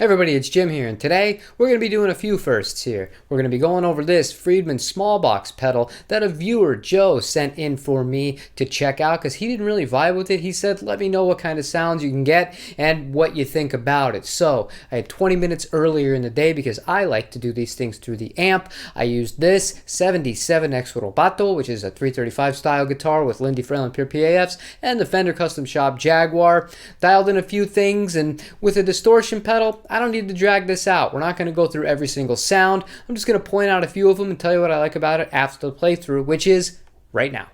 Everybody, it's Jim here, and today we're going to be doing a few firsts here. We're going to be going over this Friedman Smallbox pedal that a viewer, Joe, sent in for me to check out because he didn't really vibe with it. He said, let me know what kind of sounds you can get and what you think about it. So I had 20 minutes earlier in the day because I like to do these things through the amp. I used this 77 Exrubato, which is a 335 style guitar with Lindy Frail and Pure PAFs, and the Fender Custom Shop Jaguar. Dialed in a few things, and with a distortion pedal, I don't need to drag this out. We're not going to go through every single sound. I'm just going to point out a few of them and tell you what I like about it after the playthrough, which is right now.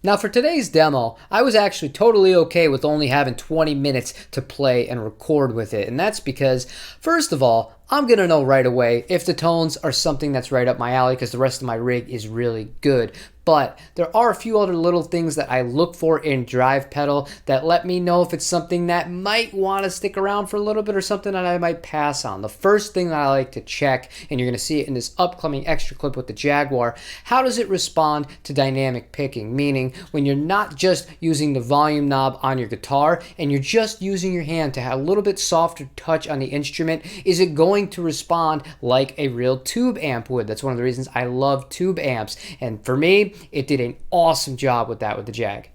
Now for today's demo, I was actually totally okay with only having 20 minutes to play and record with it. And that's because, first of all, I'm going to know right away if the tones are something that's right up my alley because the rest of my rig is really good. But there are a few other little things that I look for in drive pedal that let me know if it's something that might want to stick around for a little bit or something that I might pass on. The first thing that I like to check, and you're going to see it in this upcoming extra clip with the Jaguar, how does it respond to dynamic picking? Meaning when you're not just using the volume knob on your guitar and you're just using your hand to have a little bit softer touch on the instrument, is it going to respond like a real tube amp would? That's one of the reasons I love tube amps. And for me, it did an awesome job with that with the Jag.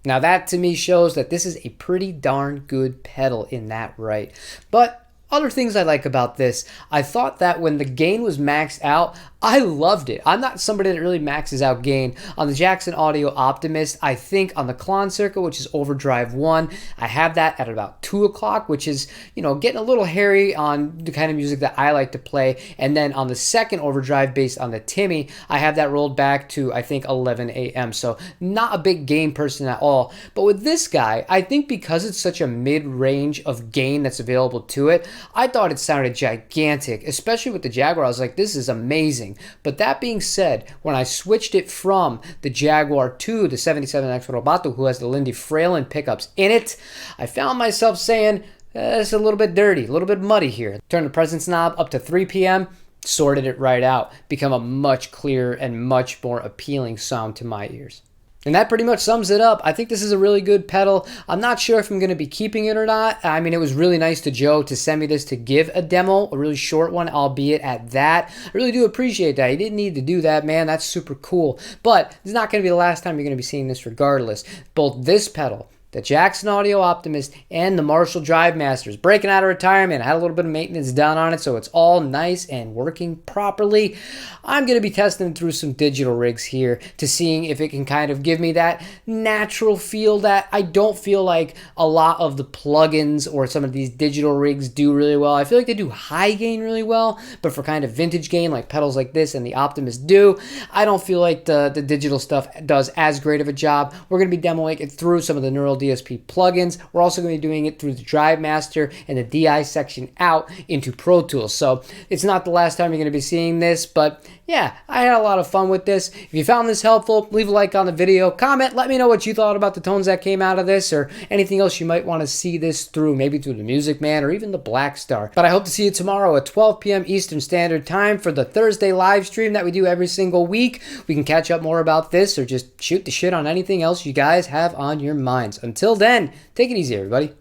Now that to me shows that this is a pretty darn good pedal in that right. But other things I like about this, I thought that when the gain was maxed out, I loved it. I'm not somebody that really maxes out gain. On the Jackson Audio Optimist, I think on the Klon circuit, which is Overdrive 1, I have that at about 2 o'clock, which is, getting a little hairy on the kind of music that I like to play. And then on the second overdrive based on the Timmy, I have that rolled back to, I think, 11 a.m. So not a big gain person at all. But with this guy, I think because it's such a mid-range of gain that's available to it, I thought it sounded gigantic, especially with the Jaguar. I was like, this is amazing. But that being said, when I switched it from the Jaguar to the 77 Exrubato, who has the Lindy Fralin pickups in it, I found myself saying, it's a little bit dirty, a little bit muddy here. Turn the presence knob up to 3 p.m., sorted it right out. Become a much clearer and much more appealing sound to my ears. And that pretty much sums it up. I think this is a really good pedal. I'm not sure if I'm going to be keeping it or not. I mean, it was really nice to Joe to send me this to give a demo, a really short one, albeit at that. I really do appreciate that. He didn't need to do that, man. That's super cool. But it's not going to be the last time you're going to be seeing this regardless. Both this pedal, the Jackson Audio Optimist, and the Marshall Drive Masters. Breaking out of retirement. I had a little bit of maintenance done on it, so it's all nice and working properly. I'm going to be testing through some digital rigs here to seeing if it can kind of give me that natural feel that I don't feel like a lot of the plugins or some of these digital rigs do really well. I feel like they do high gain really well, but for kind of vintage gain like pedals like this and the Optimist do, I don't feel like the digital stuff does as great of a job. We're going to be demoing it through some of the Neural DSP plugins. We're also going to be doing it through the Drive Master and the DI section out into Pro Tools. So it's not the last time you're going to be seeing this, but yeah, I had a lot of fun with this. If you found this helpful, leave a like on the video, comment, let me know what you thought about the tones that came out of this or anything else you might want to see this through, maybe through the Music Man or even the Black Star. But I hope to see you tomorrow at 12 p.m. Eastern Standard Time for the Thursday live stream that we do every single week. We can catch up more about this or just shoot the shit on anything else you guys have on your minds. Until then, take it easy, everybody.